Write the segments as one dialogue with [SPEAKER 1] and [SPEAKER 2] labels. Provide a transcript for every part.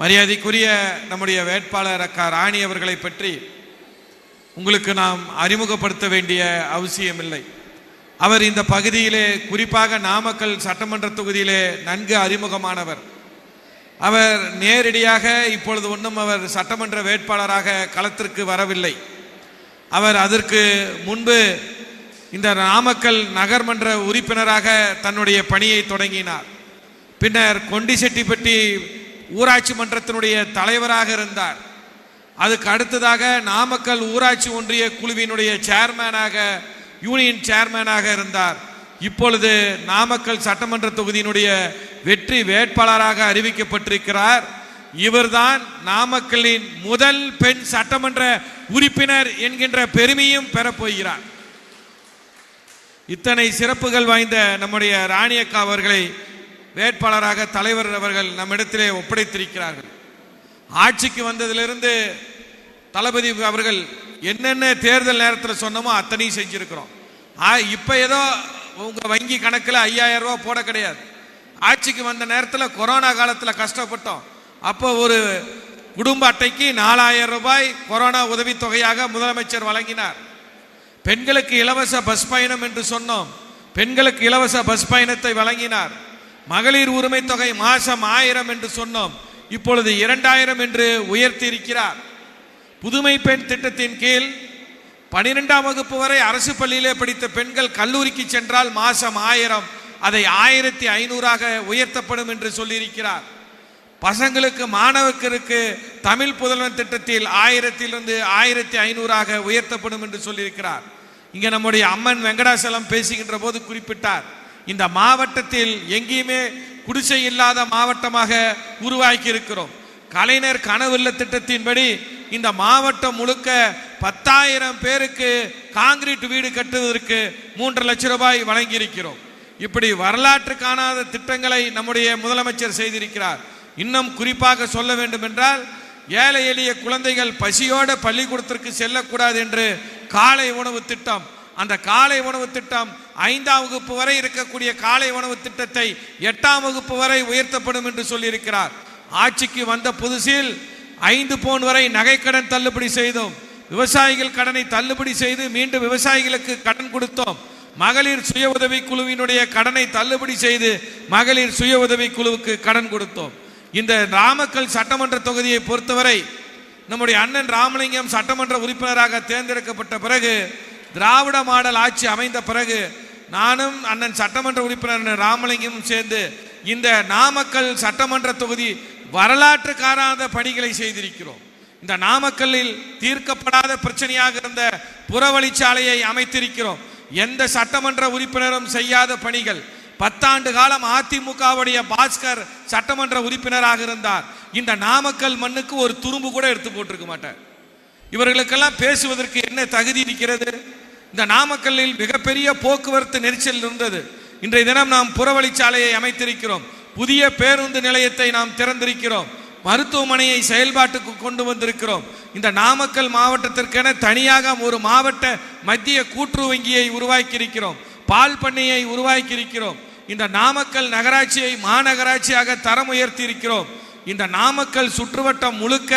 [SPEAKER 1] மரியாதைக்குரிய நம்முடைய வேட்பாளர் அக்கா ராணி அவர்களை பற்றி உங்களுக்கு நாம் அறிமுகப்படுத்த வேண்டிய அவசியமில்லை. அவர் இந்த பகுதியிலே, குறிப்பாக நாமக்கல் சட்டமன்ற தொகுதியிலே நன்கு அறிமுகமானவர். அவர் நேரடியாக இப்பொழுது ஒன்றும் அவர் சட்டமன்ற வேட்பாளராக களத்திற்கு வரவில்லை. அவர் அதற்கு முன்பு இந்த நாமக்கல் நகர்மன்ற உறுப்பினராக தன்னுடைய பணியை தொடங்கினார். பின்னர் கொண்டிசெட்டிப்பட்டி ஊராட்சி மன்றத்தினுடைய தலைவராக இருந்தார். அதுக்கு அடுத்ததாக நாமக்கல் ஊராட்சி ஒன்றிய குழுவினுடைய சேர்மேனாக, யூனியன் சேர்மேனாக இருந்தார். இப்பொழுது நாமக்கல் சட்டமன்ற தொகுதியினுடைய வெற்றி வேட்பாளராக அறிவிக்கப்பட்டிருக்கிறார். இவர்தான் நாமக்கலின் முதல் பெண் சட்டமன்ற உறுப்பினர் என்கின்ற பெருமையும் பெறப்போகிறார். இத்தனை சிறப்புகள் வாய்ந்த நம்முடைய ராணி அக்கா அவர்களை வேட்பாளராக தலைவர் அவர்கள் நம்மிடத்திலே ஒப்படைத்திருக்கிறார்கள். ஆட்சிக்கு வந்ததிலிருந்து தளபதி அவர்கள் என்னென்ன தேர்தல் நேரத்தில் சொன்னமோ அத்தனையும் செஞ்சிருக்கிறோம். இப்போ ஏதோ உங்க வங்கி கணக்கில் 5000 ரூபா போட கிடையாது. ஆட்சிக்கு வந்த நேரத்தில் கொரோனா காலத்தில் கஷ்டப்பட்டோம். அப்போ ஒரு குடும்ப அட்டைக்கு 4000 ரூபாய் கொரோனா உதவித்தொகையாக முதலமைச்சர் வழங்கினார். பெண்களுக்கு இலவச பஸ் பயணம் என்று சொன்னோம். பெண்களுக்கு இலவச பஸ் பயணத்தை வழங்கினார். மகளிர் உரிமை தொகை மாசம் 1000 என்று சொன்னோம். இப்பொழுது 2000 என்று உயர்த்தி இருக்கிறார். புதுமை பெண் திட்டத்தின் கீழ் 12ஆம் வகுப்பு வரை அரசு பள்ளியிலே படித்த பெண்கள் கல்லூரிக்கு சென்றால் மாசம் 1000, அதை 1500ஆக உயர்த்தப்படும் என்று சொல்லியிருக்கிறார். பசங்களுக்கு, மாணவர்களுக்கு தமிழ் புதல்வன் திட்டத்தில் 1000 1500ஆக உயர்த்தப்படும் என்று சொல்லியிருக்கிறார். இங்க நம்முடைய அம்மன் வெங்கடாசலம் பேசுகின்ற போது குறிப்பிட்டார், இந்த மாவட்டத்தில் எங்கேயுமே குடிசை இல்லாத மாவட்டமாக உருவாக்கி இருக்கிறோம். கலைஞர் கனவுள்ள திட்டத்தின்படி இந்த மாவட்டம் முழுக்க 10,000 பேருக்கு காங்கிரீட் வீடு கட்டுவதற்கு 3 லட்சம் ரூபாய் வழங்கி இருக்கிறோம். இப்படி வரலாற்று காணாத திட்டங்களை நம்முடைய முதலமைச்சர் செய்திருக்கிறார். இன்னும் குறிப்பாக சொல்ல வேண்டும் என்றால், ஏழை எளிய குழந்தைகள் பசியோட பள்ளிக்கூடத்திற்கு செல்லக்கூடாது என்று காலை உணவு திட்டம், அந்த காலை உணவு திட்டம் 5ஆம் வகுப்பு வரை இருக்கக்கூடிய காலை உணவு திட்டத்தை 8ஆம் வகுப்பு வரை உயர்த்தப்படும் என்று சொல்லியிருக்கிறார். ஆட்சிக்கு வந்த புதுசில் 5 பவுன் வரை நகைக்கடன் தள்ளுபடி செய்தோம். விவசாயிகள் கடனை தள்ளுபடி செய்து மீண்டும் விவசாயிகளுக்கு கடன் கொடுத்தோம். மகளிர் சுய உதவி குழுவினுடைய கடனை தள்ளுபடி செய்து மகளிர் சுய உதவி குழுவுக்கு கடன் கொடுத்தோம். இந்த நாமக்கல் சட்டமன்ற தொகுதியை பொறுத்தவரை நம்முடைய அண்ணன் ராமலிங்கம் சட்டமன்ற உறுப்பினராக தேர்ந்தெடுக்கப்பட்ட பிறகு, திராவிட மாடல் ஆட்சி அமைந்த பிறகு, நானும் அண்ணன் சட்டமன்ற உறுப்பினர் ராமலிங்கமும் சேர்ந்து இந்த நாமக்கல் சட்டமன்ற தொகுதி வரலாற்று காணாத பணிகளை செய்திருக்கிறோம். இந்த நாமக்கல்லில் தீர்க்கப்படாத பிரச்சனையாக இருந்த புறவழிச்சாலையை அமைத்திருக்கிறோம். எந்த சட்டமன்ற உறுப்பினரும் செய்யாத பணிகள். 10 ஆண்டு காலம் அதிமுகவுடைய பாஸ்கர் சட்டமன்ற உறுப்பினராக இருந்தார். இந்த நாமக்கல் மண்ணுக்கு ஒரு துரும்பு கூட எடுத்து போட்டிருக்க மாட்டார். இவர்களுக்கெல்லாம் பேசுவதற்கு என்ன தகுதி இருக்கிறது? இந்த நாமக்கல்லில் மிகப்பெரிய போக்குவரத்து நெரிசல் இருந்தது. இன்றைய தினம் நாம் புறவழிச்சாலையை அமைத்திருக்கிறோம். புதிய பேருந்து நிலையத்தை நாம் திறந்திருக்கிறோம். மருத்துவமனையை செயல்பாட்டுக்கு கொண்டு வந்திருக்கிறோம். இந்த நாமக்கல் மாவட்டத்திற்கென தனியாக ஒரு மாவட்ட மத்திய கூட்டுறவு வங்கியை உருவாக்கி இருக்கிறோம். பால் பண்ணையை உருவாக்கி இருக்கிறோம். இந்த நாமக்கல் நகராட்சியை மாநகராட்சியாக தரம் உயர்த்தி இருக்கிறோம். இந்த நாமக்கல் சுற்றுவட்டம் முழுக்க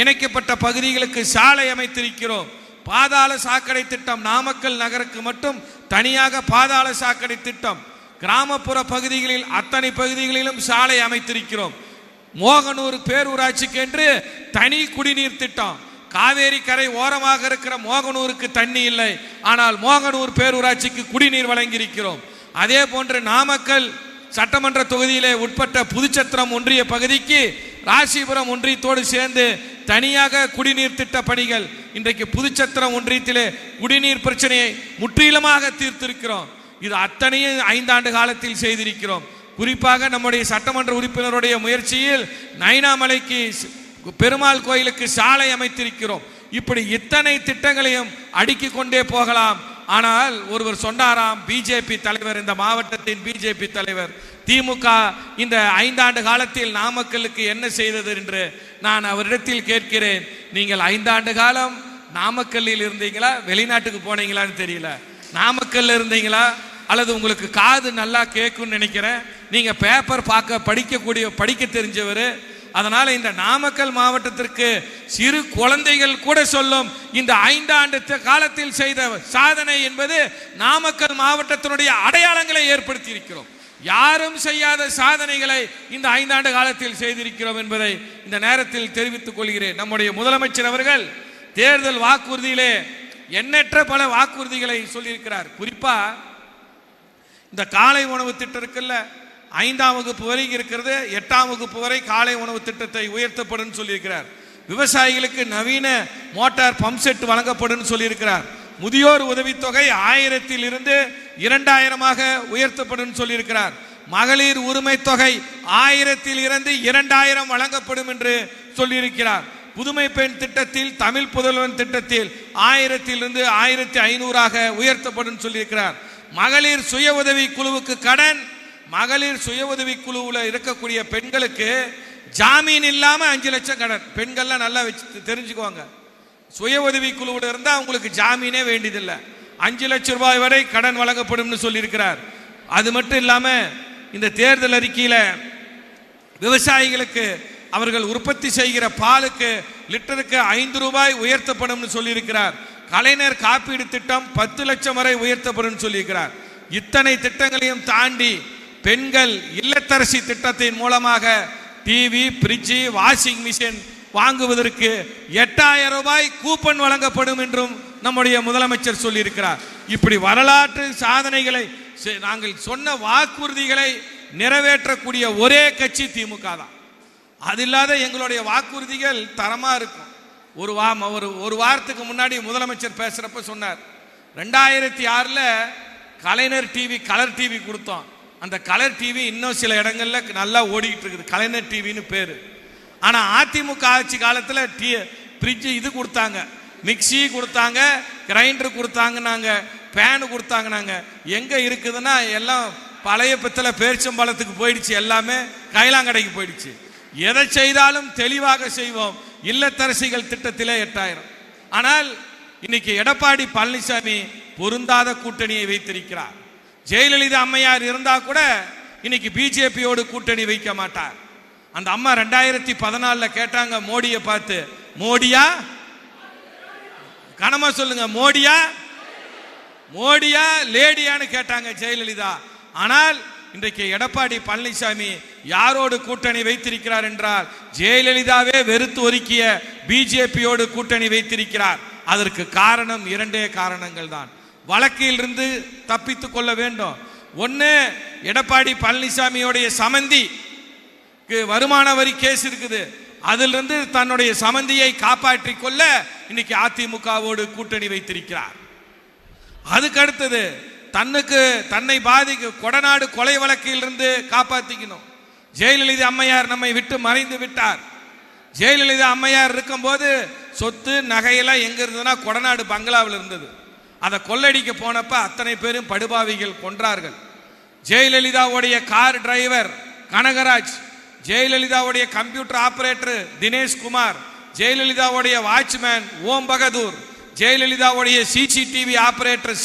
[SPEAKER 1] இணைக்கப்பட்ட பகுதிகளுக்கு சாலை அமைத்திருக்கிறோம். பாதாள சாக்கடை திட்டம், நாமக்கல் நகருக்கு மட்டும் தனியாக பாதாள சாக்கடை திட்டம். கிராமப்புற பகுதிகளில் அத்தனை பகுதிகளிலும் சாலை அமைத்திருக்கிறோம். மோகனூர் பேரூராட்சிக்கு என்று தனி குடிநீர் திட்டம். காவேரி கரை ஓரமாக இருக்கிற மோகனூருக்கு தண்ணி இல்லை, ஆனால் மோகனூர் பேரூராட்சிக்கு குடிநீர் வழங்கியிருக்கிறோம். அதே போன்று நாமக்கல் சட்டமன்ற தொகுதியிலே உட்பட்ட புதுச்சத்திரம் ஒன்றிய பகுதிக்கு ராசிபுரம் ஒன்றியத்தோடு சேர்ந்து தனியாக குடிநீர் திட்ட பணிகள். இன்றைக்கு புதுச்சத்திரம் ஒன்றியத்திலே குடிநீர் பிரச்சனையை முற்றிலுமாக தீர்த்திருக்கிறோம். இது அத்தனையும் 5 ஆண்டு காலத்தில் செய்திருக்கிறோம். குறிப்பாக நம்முடைய சட்டமன்ற உறுப்பினருடைய முயற்சியில் நைனாமலைக்கு பெருமாள் கோயிலுக்கு சாலை அமைத்திருக்கிறோம். இப்படி இத்தனை திட்டங்களையும் அடுக்கிக் கொண்டே போகலாம். ஆனால் ஒருவர் சொன்னாராம், பிஜேபி தலைவர், இந்த மாவட்டத்தின் பிஜேபி தலைவர், திமுக இந்த 5 ஆண்டு காலத்தில் நாமக்கலுக்கு என்ன செய்தது என்று நான் அவரிடத்தில் கேட்கிறேன். நீங்கள் 5 ஆண்டு காலம் நாமக்கல்லில் இருந்தீங்களா, வெளிநாட்டுக்கு போனீங்களான்னு தெரியல. நாமக்கல்ல இருந்தீங்களா, அல்லது உங்களுக்கு காது நல்லா கேட்கும்னு நினைக்கிறேன். நீங்க பேப்பர் படிக்க தெரிஞ்சவர், அதனால இந்த நாமக்கல் மாவட்டத்திற்கு சிறு குழந்தைகள் கூட சொல்லும் இந்த 5 ஆண்டு காலத்தில் செய்த சாதனை என்பது நாமக்கல் மாவட்டத்தினுடைய அடையாளங்களை ஏற்படுத்தி இருக்கிறோம். யாரும் செய்யாத சாதனைகளை இந்த 5 ஆண்டு காலத்தில் செய்திருக்கிறோம் என்பதை இந்த நேரத்தில் தெரிவித்துக் கொள்கிறேன். நம்முடைய முதலமைச்சர் அவர்கள் தேர்தல் வாக்குறுதியிலே எண்ணற்ற பல வாக்குறுதிகளை சொல்லியிருக்கிறார். குறிப்பா இந்த காலை உணவு திட்டம் இருக்குல்ல, 5ஆம் வகுப்பு வரை இருக்கிறது, 8ஆம் வகுப்பு வரை காலை உணவு திட்டத்தை உயர்த்தப்படும் சொல்லியிருக்கிறார். விவசாயிகளுக்கு நவீன மோட்டார் பம்ப் செட் வழங்கப்படும் சொல்லியிருக்கிறார். முதியோர் உதவித்தொகை 1000 2000 உயர்த்தப்படும் சொல்லியிருக்கிறார். மகளிர் உரிமை தொகை 1000 2000 வழங்கப்படும் என்று சொல்லியிருக்கிறார். புதுமை பெண் திட்டத்தில், தமிழ் புதல்வன் திட்டத்தில் 1000 1500 உயர்த்தப்படும் சொல்லியிருக்கிறார். மகளிர் சுய உதவி குழுவுக்கு கடன், மகளிர் சுய உதவி குழுவில் இருக்கக்கூடிய பெண்களுக்கு ஜாமீன் இல்லாம 5 லட்சம் கடன். பெண்கள்லாம் நல்லா வச்சு தெரிஞ்சுக்குவாங்க, சுய உதவி குழுவில் இருந்தால் உங்களுக்கு ஜாமீனே வேண்டியதில்லை, 5 லட்சம் ரூபாய் வரை கடன் வழங்கப்படும் சொல்லியிருக்கிறார். அது மட்டும் இல்லாம இந்த தேர்தல் அறிக்கையில் விவசாயிகளுக்கு அவர்கள் உற்பத்தி செய்கிற பாலுக்கு லிட்டருக்கு 5 ரூபாய் உயர்த்தப்படும் சொல்லியிருக்கிறார். கலைஞர் காப்பீடு திட்டம் 10 லட்சம் வரை உயர்த்தப்படும் சொல்லியிருக்கிறார். இத்தனை திட்டங்களையும் தாண்டி பெண்கள் இல்லத்தரசி திட்டத்தின் மூலமாக டிவி, பிரிட்ஜ், வாஷிங் மிஷின் வாங்குவதற்கு 8000 ரூபாய் கூப்பன் வழங்கப்படும் என்றும் நம்முடைய முதலமைச்சர் சொல்லியிருக்கிறார். இப்படி வரலாற்று சாதனைகளை, நாங்கள் சொன்ன வாக்குறுதிகளை நிறைவேற்றக்கூடிய ஒரே கட்சி திமுக தான். அது இல்லாத எங்களுடைய வாக்குறுதிகள் தரமா இருக்கும். ஒரு வாரத்துக்கு முன்னாடி முதலமைச்சர் பேசுறப்ப சொன்னார், 2006 கலைஞர் டிவி, கலர் டிவி கொடுத்தோம். அந்த கலர் டிவி இன்னும் சில இடங்கள்ல நல்லா ஓடிக்கிட்டு இருக்குது, கலைஞர் டிவின்னு பேரு. ஆனா அதிமுக ஆட்சி காலத்துல ஃப்ரிட்ஜ் இது கொடுத்தாங்க, மிக்சி கொடுத்தாங்க, கிரைண்டர் கொடுத்தாங்க, பேனு கொடுத்தாங்க. எங்க இருக்குதுன்னா எல்லாம் பழைய பித்தளை பேரிச்சம்பழத்துக்கு போயிடுச்சு, எல்லாமே கைலாங்கடைக்கு போயிடுச்சு. எதை செய்தாலும் தெளிவாக செய்வோம். இல்லத்தரசிகள் திட்டத்திலே 8000. ஆனால் இன்னைக்கு எடப்பாடி பழனிசாமி பொருந்தாத கூட்டணியை வைத்திருக்கிறார். ஜெயலலிதா அம்மையார் இருந்தா கூட இன்னைக்கு பிஜேபியோடு கூட்டணி வைக்க மாட்டார். அந்த அம்மா 2014 கேட்டாங்க மோடியை பார்த்து, மோடியா, கனமா சொல்லுங்க, மோடியா லேடியான்னு கேட்டாங்க ஜெயலலிதா. ஆனால் இன்றைக்கு எடப்பாடி பழனிசாமி யாரோடு கூட்டணி வைத்திருக்கிறார் என்றால் ஜெயலலிதாவே வெறுத்து ஒதுக்கிய பிஜேபியோடு கூட்டணி வைத்திருக்கிறார். அதற்கு காரணம் 2 காரணங்கள் தான். வழக்கில் இருந்து தப்பித்துக் கொள்ள வேண்டும். ஒன்னு, எடப்பாடி பழனிசாமியோடைய சமந்தி வருமான வரி கேஸ் இருக்குது, அதிலிருந்து தன்னுடைய சமந்தியை காப்பாற்றிக் கொள்ள இன்னைக்கு அதிமுகவோடு கூட்டணி வைத்திருக்கிறார். அதுக்கு அடுத்தது, தன்னை பாதிக்க கொடநாடு கொலை வழக்கில் இருந்து காப்பாற்றிக்கணும். ஜெயலலிதா அம்மையார் நம்மை விட்டு மறைந்து விட்டார். ஜெயலலிதா அம்மையார் இருக்கும் போது சொத்து நகையெல்லாம் எங்க இருந்ததுன்னா கொடநாடு பங்களாவில் இருந்தது. அதை கொள்ளடிக்க போனப்ப அத்தனை பேரும் படுபாவிகள் கொன்றார்கள். ஜெயலலிதாவுடைய கார் டிரைவர் கனகராஜ், ஜெயலலிதாவுடைய கம்ப்யூட்டர் ஆபரேட்டர் தினேஷ் குமார், ஜெயலலிதாவுடைய வாட்ச்மேன் ஓம் பகதூர், ஜெயலலிதாவுடைய சிசிடிவி ஆபரேட்டர்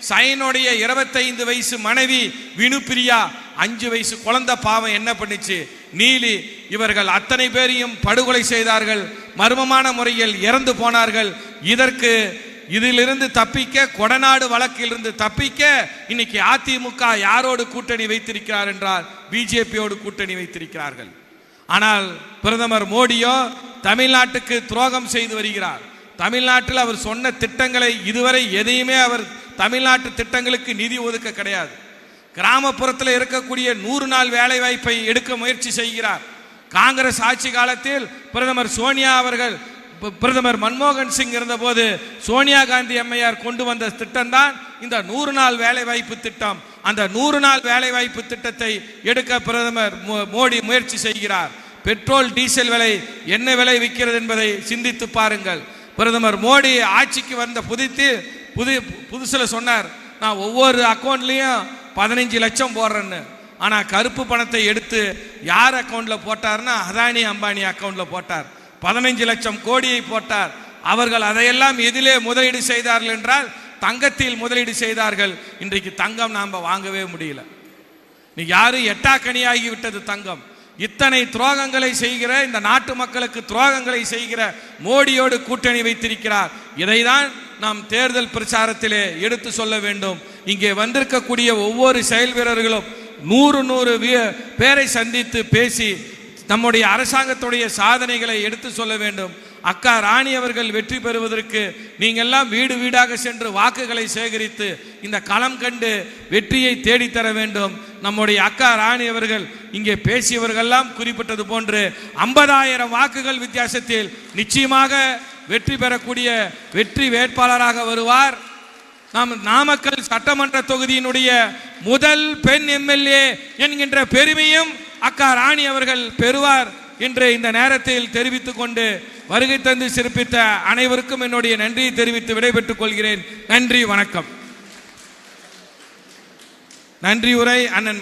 [SPEAKER 1] சயனுடைய 25 வயசு மனைவி வினுப்பிரியா, 5 வயசு குழந்தை பாவம் என்ன பண்ணிச்சு, நீலி, இவர்கள் அத்தனை பேரையும் படுகொலை செய்தார்கள். மர்மமான முறையில் இறந்து போனார்கள். இதிலிருந்து தப்பிக்க, கொடநாடு வழக்கிலிருந்து தப்பிக்க இன்னைக்கு அதிமுக யாரோடு கூட்டணி வைத்திருக்கிறார் என்றால் பிஜேபியோடு கூட்டணி வைத்திருக்கிறார்கள். ஆனால் பிரதமர் மோடியோ தமிழ்நாட்டுக்கு துரோகம் செய்து வருகிறார். தமிழ்நாட்டில் அவர் சொன்ன திட்டங்களை இதுவரை எதையுமே அவர் தமிழ்நாட்டு திட்டங்களுக்கு நிதி ஒதுக்க கிடையாது. கிராமப்புறத்தில் இருக்கக்கூடிய 100 நாள் வேலை வாய்ப்பை எடுக்க முயற்சி செய்கிறார். காங்கிரஸ் ஆட்சி காலத்தில் பிரதமர் மன்மோகன் சிங் இருந்தபோது சோனியா காந்தி அம்மையார் கொண்டு வந்த திட்டம் தான் இந்த 100 நாள் வேலை வாய்ப்பு திட்டம். அந்த 100 நாள் வேலை வாய்ப்பு திட்டத்தை எடுக்க பிரதமர் மோடி முயற்சி செய்கிறார். பெட்ரோல் டீசல் விலை என்ன விலை விற்கிறது என்பதை சிந்தித்து பாருங்கள். பிரதமர் மோடி ஆட்சிக்கு வந்த புதுசுல சொன்னார், நான் ஒவ்வொரு அக்கௌண்ட்லயும் 15 லட்சம் போடுறேன்னு. ஆனா கருப்பு பணத்தை எடுத்து யார் அக்கௌண்ட்ல போட்டார்னா அதானி அம்பானி அக்கௌண்ட்ல போட்டார். 15 லட்சம் கோடியை போட்டார். அவர்கள் அதையெல்லாம் எதிலே முதலீடு செய்தார்கள் என்றால் தங்கத்தில் முதலீடு செய்தார்கள். இன்றைக்கு தங்கம் நாம வாங்கவே முடியல. நீ யாரு எட்டாக்கணியாகி விட்டது தங்கம். இத்தனை துரோகங்களை செய்கிற இந்த நாட்டு மக்களுக்கு துரோகங்களை செய்கிற மோடியோடு கூட்டணி வைத்திருக்கிறார். இதைதான் நாம் தேர்தல் பிரச்சாரத்திலே எடுத்து சொல்ல வேண்டும். இங்கே வந்திருக்கக்கூடிய ஒவ்வொரு செயல் வீரர்களும் 100 பேரை சந்தித்து பேசி நம்முடைய அரசாங்கத்துடைய சாதனைகளை எடுத்து சொல்ல வேண்டும். அக்கா ராணி அவர்கள் வெற்றி பெறுவதற்கு நீங்கள் எல்லாம் வீடு வீடாக சென்று வாக்குகளை சேகரித்து இந்த களம் கண்டு வெற்றியை தேடித்தர வேண்டும். நம்முடைய அக்கா ராணி அவர்கள் இங்கே பேசியவர்களெல்லாம் குறிப்பிட்டது போன்று 50,000 வாக்குகள் வித்தியாசத்தில் நிச்சயமாக வெற்றி பெறக்கூடிய வெற்றி வேட்பாளராக வருவார். நாம் நாமக்கல் சட்டமன்ற தொகுதியினுடைய முதல் பெண் எம்எல்ஏ என்கின்ற பெருமையும் அக்கா ராணி அவர்கள் பெறுவார் என்று இந்த நேரத்தில் தெரிவித்துக் கொண்டு வருகை தந்து சிறப்பித்த அனைவருக்கும் என்னுடைய நன்றியை தெரிவித்து விடைபெற்றுக் கொள்கிறேன். நன்றி, வணக்கம். நன்றி உரை அண்ணன்